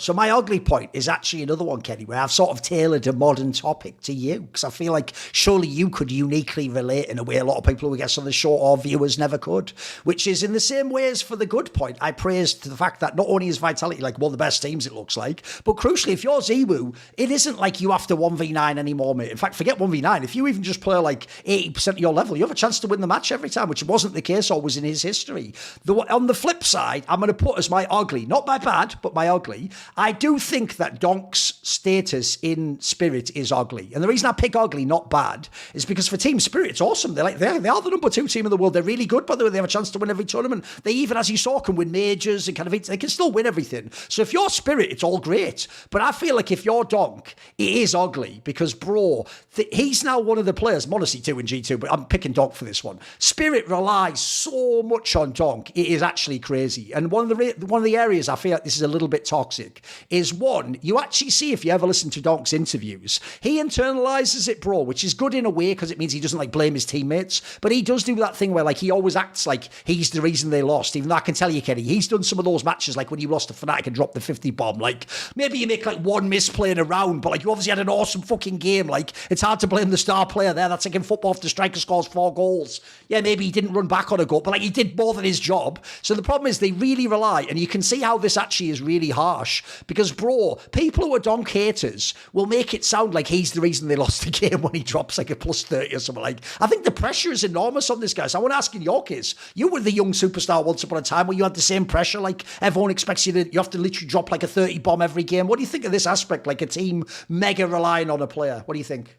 So my ugly point is actually another one, Kenny, where I've sort of tailored a modern topic to you, because I feel like surely you could uniquely relate in a way a lot of people who guess on the show or viewers never could, which is in the same way as for the good point. I praised the fact that not only is Vitality like one of the best teams, it looks like, but crucially, if you're Ziwu, it isn't like you have to 1v9 anymore, mate. In fact, forget 1v9. If you even just play like 80% of your level, you have a chance to win the match every time, which wasn't the case always in his history. On the flip side, I'm going to put as my ugly, not my bad, but my ugly, I do think that Donk's status in Spirit is ugly. And the reason I pick ugly, not bad, is because for Team Spirit, it's awesome. They are the number 2 team in the world. They're really good, by the way. They have a chance to win every tournament. They even, as you saw, can win majors and they can still win everything. So if you're Spirit, it's all great. But I feel like if you're Donk, it is ugly because, bro, he's now one of the players, Modesty 2 and G2, but I'm picking Donk for this one. Spirit relies so much on Donk, it is actually crazy. And one of the areas I feel like this is a little bit toxic is, one, you actually see, if you ever listen to Donk's interviews, he internalizes it, bro, which is good in a way because it means he doesn't like blame his teammates, but he does do that thing where like he always acts like he's the reason they lost, even though I can tell you, Kenny, he's done some of those matches like when you lost to Fnatic and dropped the 50 bomb, like maybe you make like one misplay in a round, but like you obviously had an awesome fucking game. Like it's hard to blame the star player there. That's like in football if the striker scores 4 goals. Yeah, maybe he didn't run back on a goal, but like he did more than his job. So the problem is they really rely, and you can see how this actually is really harsh because, bro, people who are Donk haters will make it sound like he's the reason they lost the game when he drops like a plus 30 or something. Like, I think the pressure is enormous on this guy. So I want to ask in your case, you were the young superstar once upon a time where you had the same pressure, like everyone expects you have to literally drop like a 30 bomb every game. What do you think of this aspect, like a team mega relying on a player? What do you think?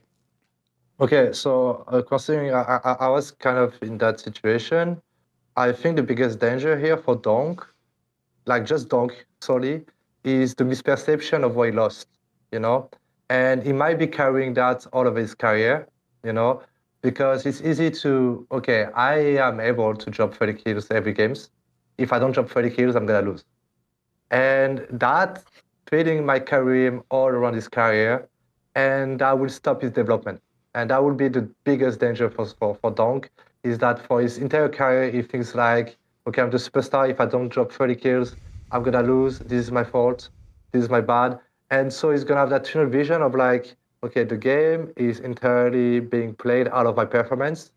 Okay, so considering I was kind of in that situation, I think the biggest danger here for Donk, like just Donk solely, is the misperception of what he lost, you know? And he might be carrying that all of his career, you know? Because it's easy to, okay, I am able to drop 30 kills every games. If I don't drop 30 kills, I'm gonna lose. And that fading my career all around his career, and that will stop his development. And that will be the biggest danger for Donk, is that for his entire career, he thinks like, okay, I'm the superstar. If I don't drop 30 kills, I'm gonna lose. This is my fault. This is my bad. And so he's gonna have that tunnel vision of like, okay, the game is entirely being played out of my performance,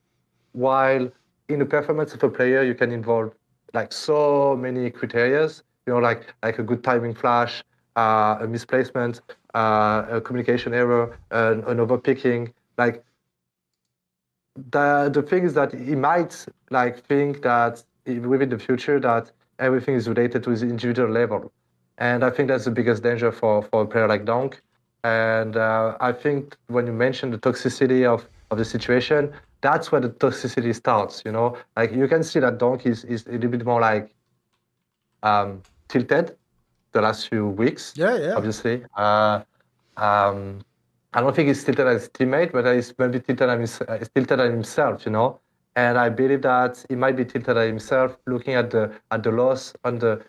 while in the performance of a player, you can involve like so many criteria, you know, like a good timing flash, a misplacement, a communication error, an overpicking. Like the thing is that he might like think that within the future that everything is related to his individual level, and I think that's the biggest danger for a player like Donk. And I think when you mention the toxicity of the situation, that's where the toxicity starts. You know, like you can see that Donk is a little bit more like tilted the last few weeks. Yeah. Obviously. I don't think he's tilted at his teammate, but he's maybe tilted at himself, you know. And I believe that he might be tilted at himself, looking at the loss on the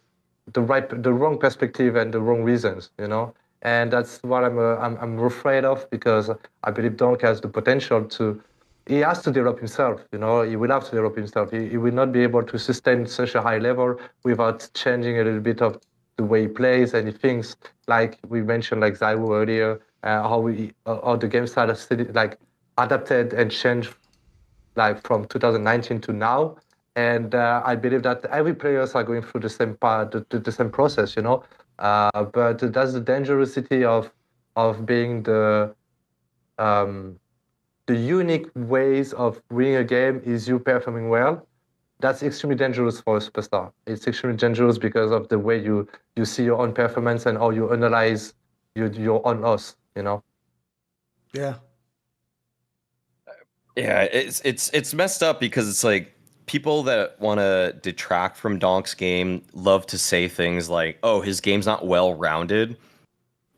wrong perspective and the wrong reasons, you know. And that's what I'm afraid of, because I believe Donk has the potential to. He has to develop himself, you know. He will have to develop himself. He will not be able to sustain such a high level without changing a little bit of the way he plays and he thinks. Like we mentioned, like Zaiwu earlier. How the game style has like adapted and changed like from 2019 to now, and I believe that every players are going through the same part, the same process, you know. But that's the dangerousity of being the unique ways of winning a game is you performing well. That's extremely dangerous for a superstar. It's extremely dangerous because of the way you see your own performance and how you analyze your own loss. You know. Yeah. Yeah, it's messed up because it's like people that want to detract from Donk's game love to say things like, "Oh, his game's not well-rounded."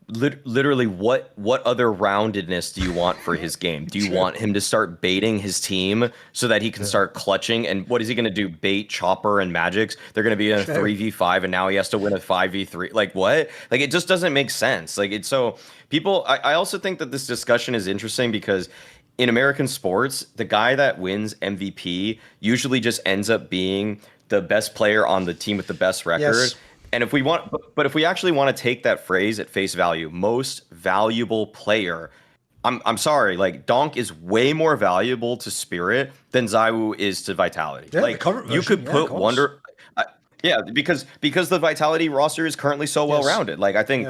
Literally, what other roundedness do you want for his game? Do you want him to start baiting his team so that he can start clutching? And what is he going to do? Bait Chopper and Magix? They're going to be in a 3v5 and now he has to win a 5v3. Like what? Like it just doesn't make sense. Like it's so people. I also think that this discussion is interesting because in American sports, the guy that wins MVP usually just ends up being the best player on the team with the best record. Yes. And if we want, but if we actually want to take that phrase at face value, most valuable player, I'm sorry, like Donk is way more valuable to Spirit than ZywOo is to Vitality. Yeah, like the current you version, could yeah, put of course. Wonder. Yeah, because the Vitality roster is currently so well rounded. Like I think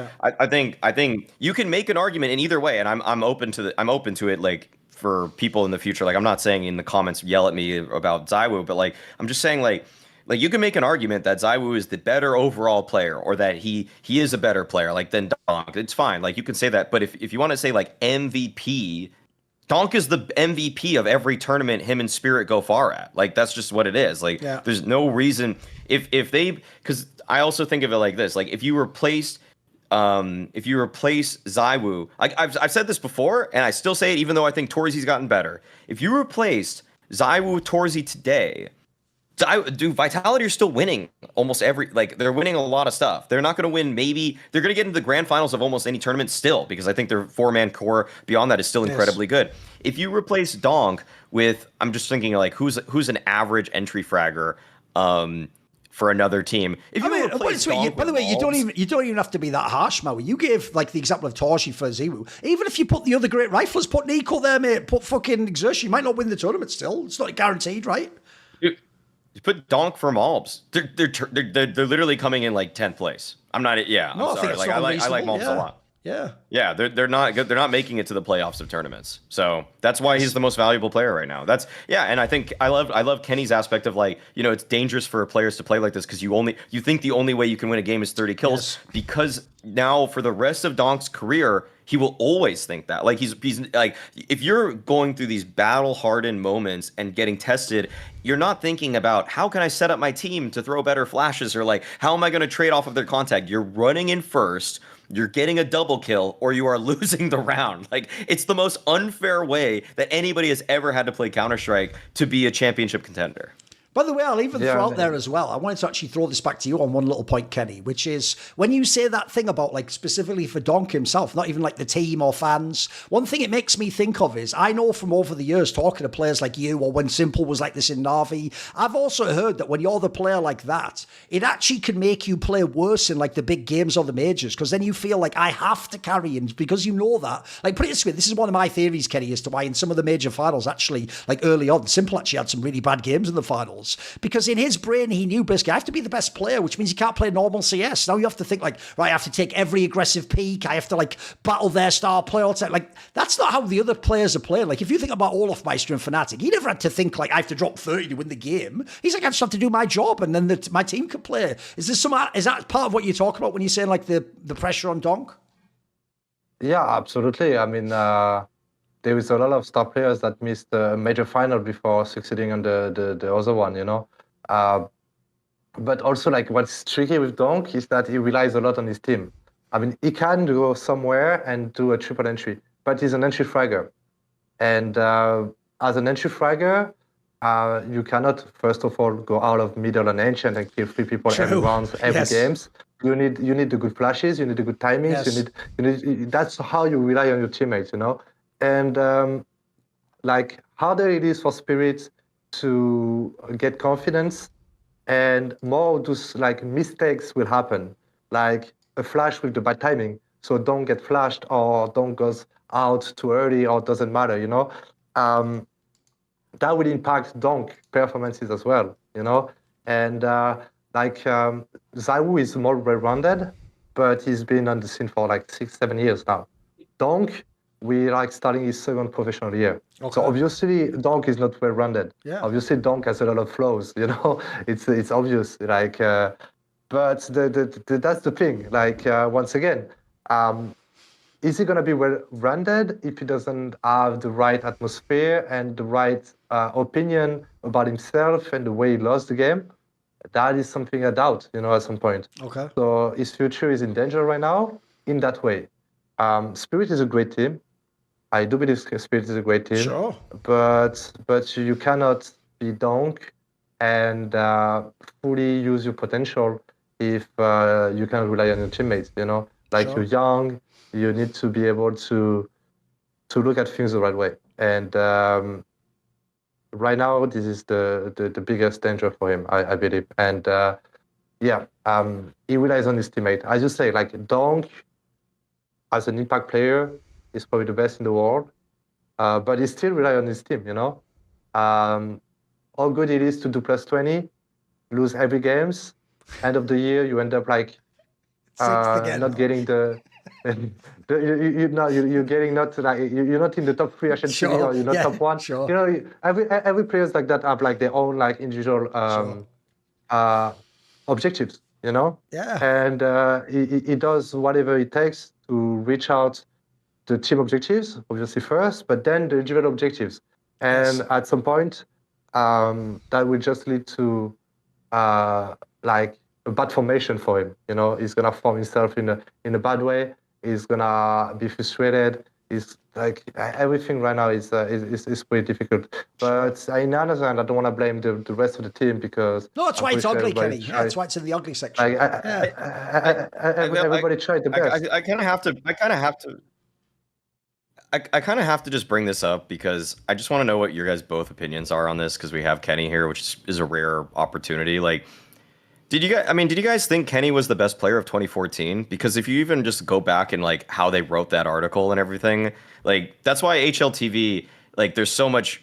you can make an argument in either way, and I'm open to it. Like for people in the future, like I'm not saying in the comments yell at me about ZywOo, but like I'm just saying like you can make an argument that ZywOo is the better overall player, or that he is a better player like than Donk. It's fine, like you can say that. But if you want to say like MVP. Donk is the MVP of every tournament him and Spirit go far at. Like that's just what it is. Like there's no reason if they, because I also think of it like this. Like if you replace ZywOo, like I've said this before and I still say it even though I think Torzi's gotten better. If you replaced ZywOo with Torzi today, Vitality are still winning almost they're winning a lot of stuff. They're not going to win, maybe they're going to get into the grand finals of almost any tournament still, because I think their 4-man core beyond that is still incredibly good. If you replace Donk with, I'm just thinking like who's an average entry fragger for another team. If you replace Donk by the way, you don't even have to be that harsh, Maui. You gave like the example of Toshi for ZywOo. Even if you put the other great riflers, put Nico there, mate, put fucking Exertion, you might not win the tournament still. It's not guaranteed, right? You put Donk for Malbs. They're literally coming in like 10th place. I'm not. Yeah, I'm sorry. Like I like Malbs a lot. Yeah. They're not making it to the playoffs of tournaments. So that's why he's the most valuable player right now. And I think I love Kenny's aspect of like, it's dangerous for players to play like this because you think the only way you can win a game is 30 kills because now for the rest of Donk's career. He will always think that. Like he's like, if you're going through these battle-hardened moments and getting tested, you're not thinking about how can I set up my team to throw better flashes, or like how am I going to trade off of their contact. You're running in first, you're getting a double kill, or you are losing the round. Like it's the most unfair way that anybody has ever had to play Counter-Strike to be a championship contender. By the way, I'll even throw out there as well. I wanted to actually throw this back to you on one little point, Kenny, which is when you say that thing about like specifically for Donk himself, not even like the team or fans. One thing it makes me think of is I know from over the years talking to players like you, or when Simple was like this in Na'Vi, I've also heard that when you're the player like that, it actually can make you play worse in like the big games or the majors, because then you feel like I have to carry, and because you know that, like put it this way, this is one of my theories, Kenny, as to why in some of the major finals actually, like early on, Simple actually had some really bad games in the finals. Because in his brain, he knew basically I have to be the best player, which means he can't play normal CS. Now you have to think like, right, I have to take every aggressive peak. I have to like battle their star player all the time. Like that's not how the other players are playing. Like if you think about Olafmeister and Fnatic, he never had to think like I have to drop 30 to win the game. He's like, I just have to do my job and then my team can play. Is that part of what you talk about when you're saying like the pressure on Donk? Yeah, absolutely. I mean, there was a lot of star players that missed a major final before succeeding on the other one, But also, like, what's tricky with Donk is that he relies a lot on his team. I mean, he can go somewhere and do a triple entry, but he's an entry fragger. And as an entry fragger, you cannot, first of all, go out of middle and ancient and kill 3 people every round, every games. You need the good flashes, you need the good timings, you need that's how you rely on your teammates, And like harder it is for Spirit to get confidence, and more those like mistakes will happen, like a flash with the bad timing, so don't get flashed or don't goes out too early or doesn't matter, that will impact Donk performances as well, And ZywOo is more well-rounded, but he's been on the scene for like 6-7 years now. Donk, we like starting his second professional year. Okay. So obviously Donk is not well-rounded. Yeah. Obviously Donk has a lot of flaws, it's obvious. Like, but that's the thing. Like once again, is he gonna be well-rounded if he doesn't have the right atmosphere and the right opinion about himself and the way he lost the game? That is something I doubt, at some point. Okay. So his future is in danger right now in that way. Spirit is a great team. I do believe Spirit is a great team. Sure. But you cannot be Donk and fully use your potential if you cannot rely on your teammates. Like you're young, you need to be able to look at things the right way. And right now, this is the biggest danger for him, I believe. And yeah, he relies on his teammate. As you say, like Donk, as an impact player, is probably the best in the world, but he still relies on his team. How good it is to do +20, lose every games. End of the year, you end up like Sixth again. not getting the. You're getting not like you're not in the top 3 HLTV Sure, or you're not yeah, top 1. sure. Every players like that have like their own like individual objectives, Yeah. and he does whatever it takes to reach out the team objectives, obviously first, but then the individual objectives, and Yes. at some point, that will just lead to like a bad formation for him. He's gonna form himself in a bad way. He's gonna be frustrated. He's like everything right now is pretty difficult. But in another hand, I don't want to blame the rest of the team because No, that's why it's ugly, Kenny. Yeah, that's why it's in the ugly section. Like everybody tried the best. I kind of have to. I kind of have to just bring this up because I just want to know what your guys' both opinions are on this because we have Kenny here, which is a rare opportunity. Like, did you guys think Kenny was the best player of 2014? Because if you even just go back and like how they wrote that article and everything, like that's why HLTV, like there's so much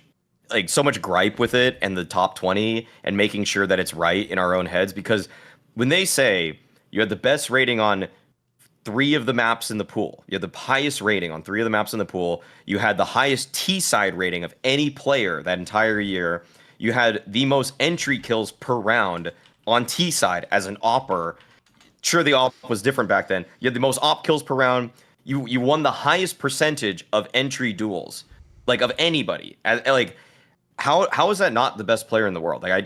gripe with it and the top 20 and making sure that it's right in our own heads. Because when they say you had the best rating on 3 of the maps in the pool, you had the highest rating on 3 of the maps in the pool, you had the highest T-side rating of any player that entire year, you had the most entry kills per round on T-side as an opper. Sure, the op was different back then. You had the most op kills per round. You won the highest percentage of entry duels, like of anybody. Like, how is that not the best player in the world? Like, I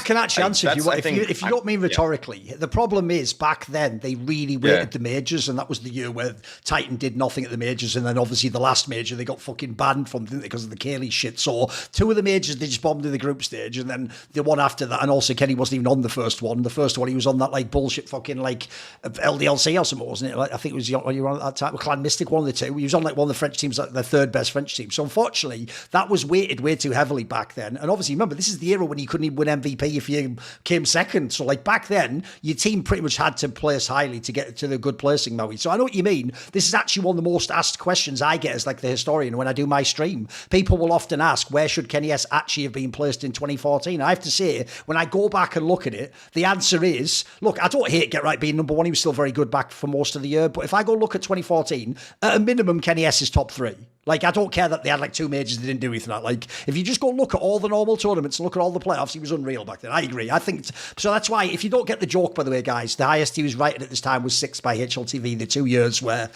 can actually answer if you don't mean rhetorically. Yeah. The problem is back then they really weighted the majors, and that was the year where Titan did nothing at the majors, and then obviously the last major they got fucking banned from because of the Kaylee shit. So 2 of the majors they just bombed in the group stage, and then the one after that, and also Kenny wasn't even on the first one. The first one he was on that like bullshit fucking like LDLC or something, wasn't it? Like, I think it was when you were on at that time, Clan Mystic, one of the 2. He was on like one of the French teams, like the 3rd best French team. So unfortunately that was weighted way too heavily back then, and obviously remember, this is the era when you couldn't even win MVP if you came second. So like back then, your team pretty much had to place highly to get to the good placing, Maui. So I know what you mean. This is actually one of the most asked questions I get as like the historian when I do my stream. People will often ask, where should Kenny S actually have been placed in 2014? I have to say, when I go back and look at it, the answer is, look, I don't hate Get Right being number 1. He was still very good back for most of the year. But if I go look at 2014, at a minimum, Kenny S is top 3. Like, I don't care that they had like 2 majors they didn't do anything like. Like, if you just go look at all the normal tournaments and look at all the playoffs, he was unreal back then. I agree. I think so. That's why, if you don't get the joke, by the way, guys, the highest he was rated at this time was 6 by HLTV. The 2 years where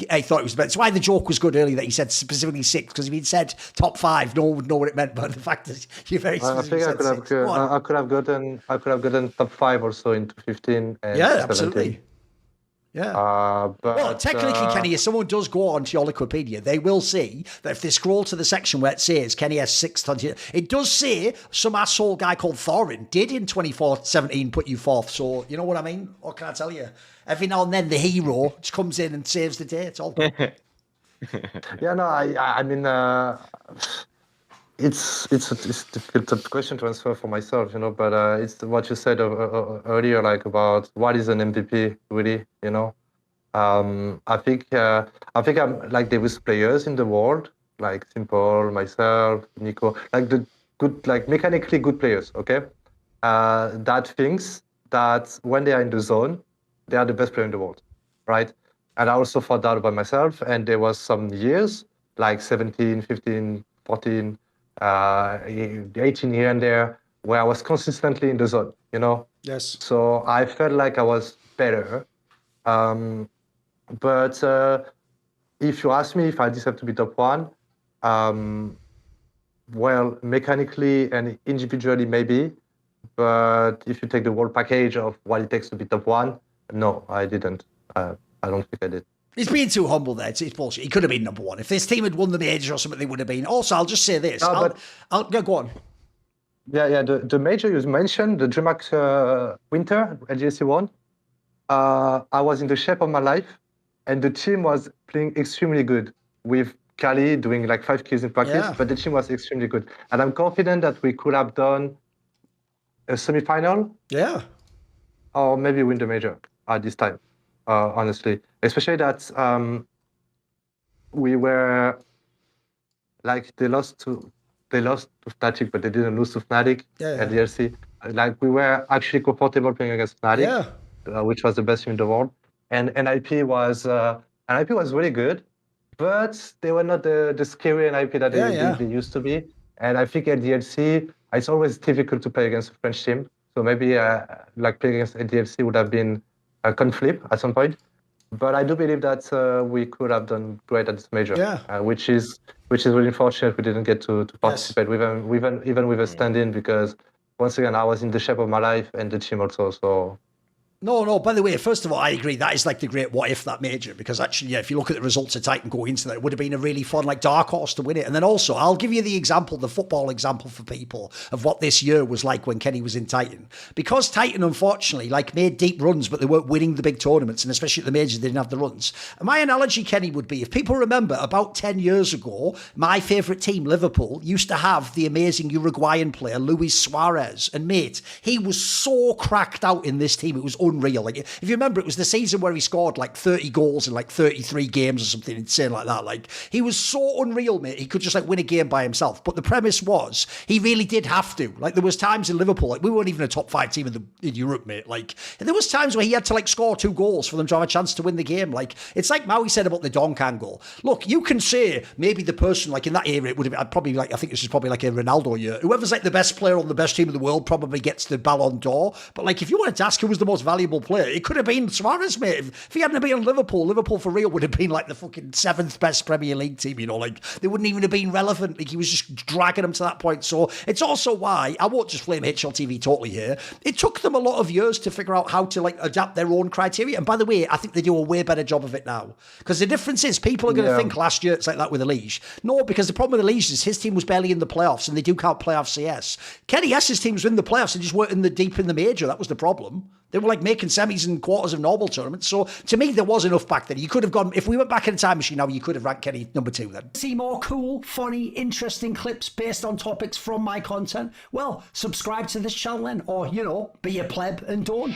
I thought it was better. That's why the joke was good earlier that he said specifically 6, because if he'd said top 5, no one would know what it meant. But the fact that you're very specific. I think I could have gotten top 5 or so into 15 and 17. Absolutely. Yeah. Well, technically, Kenny, if someone does go on to your Wikipedia, they will see that if they scroll to the section where it says Kenny has 6th, it does say some asshole guy called Thorin did in 2017 put you 4th. So, you know what I mean? What can I tell you? Every now and then the hero just comes in and saves the day. It's all good. I mean, it's a difficult question to answer for myself, but it's what you said earlier, like about what is an MVP really, I think I'm like there was players in the world like Simple, myself, Nico, like the good, like mechanically good players, okay, that thinks that when they are in the zone, they are the best player in the world, right? And I also thought that about myself, and there was some years like 17, 15, 14. 18 here and there, where I was consistently in the zone, Yes. So I felt like I was better. But if you ask me if I deserve to be top 1, well, mechanically and individually maybe, but if you take the whole package of what it takes to be top 1, no, I didn't. I don't think I did. He's being too humble there. It's bullshit. He could have been number 1. If this team had won the major or something, they would have been. Also, I'll just say this. I'll go on. Yeah. The major you mentioned, the DreamHack Winter, LGSC 1, I was in the shape of my life, and the team was playing extremely good with Kali doing like 5 kills in practice, but the team was extremely good. And I'm confident that we could have done a semi-final. Yeah. or maybe win the major at this time, honestly. Especially that we were like they lost to Fnatic, but they didn't lose to Fnatic at DLC. Like we were actually comfortable playing against Fnatic, which was the best team in the world. And NIP was really good, but they were not the scary NIP that they used to be. And I think at DLC, it's always difficult to play against a French team. So maybe like playing against DLC would have been a conflict at some point. But I do believe that we could have done great at this major, which is really unfortunate we didn't get to participate even with a stand-in, because once again I was in the shape of my life and the team also. So. No, by the way, first of all, I agree. That is like the great what if, that major, because actually, if you look at the results of Titan going into that, it would have been a really fun, like, dark horse to win it. And then also, I'll give you the football example for people of what this year was like when Kenny was in Titan. Because Titan, unfortunately, like, made deep runs, but they weren't winning the big tournaments, and especially at the majors, they didn't have the runs. And my analogy, Kenny, would be, if people remember, about 10 years ago, my favourite team, Liverpool, used to have the amazing Uruguayan player, Luis Suarez. And mate, he was so cracked out in this team, it was unreal. Like, if you remember, it was the season where he scored like 30 goals in like 33 games or something insane like that. Like, he was so unreal, mate. He could just like win a game by himself. But the premise was, he really did have to. Like, there was times in Liverpool, like, we weren't even a top 5 team in Europe, mate. Like, and there was times where he had to like score 2 goals for them to have a chance to win the game. Like, it's like Maui said about the Donk angle. Look, you can say maybe the person, like in that era, it would have been, I'd probably like, I think this is probably like a Ronaldo year. Whoever's like the best player on the best team in the world probably gets the Ballon d'Or. But like, if you wanted to ask who was the most valuable player, it could have been Suarez, mate. If he hadn't been on Liverpool for real would have been like the fucking 7th best Premier League team, you know, like they wouldn't even have been relevant. Like, he was just dragging them to that point. So it's also why, I won't just blame HLTV totally here, it took them a lot of years to figure out how to like adapt their own criteria. And by the way, I think they do a way better job of it now. Because the difference is, people are going to think last year it's like that with Elige. No, because the problem with Elige is his team was barely in the playoffs, and they do count playoff CS. Kenny S's teams were in the playoffs and just weren't in the deep in the major. That was the problem. They were like making semis and quarters of normal tournaments. So to me, there was enough back then. You could have gone, if we went back in a time machine now, you could have ranked Kenny number 2 then. See more cool, funny, interesting clips based on topics from my content? Well, subscribe to this channel then, or, you know, be a pleb and don't.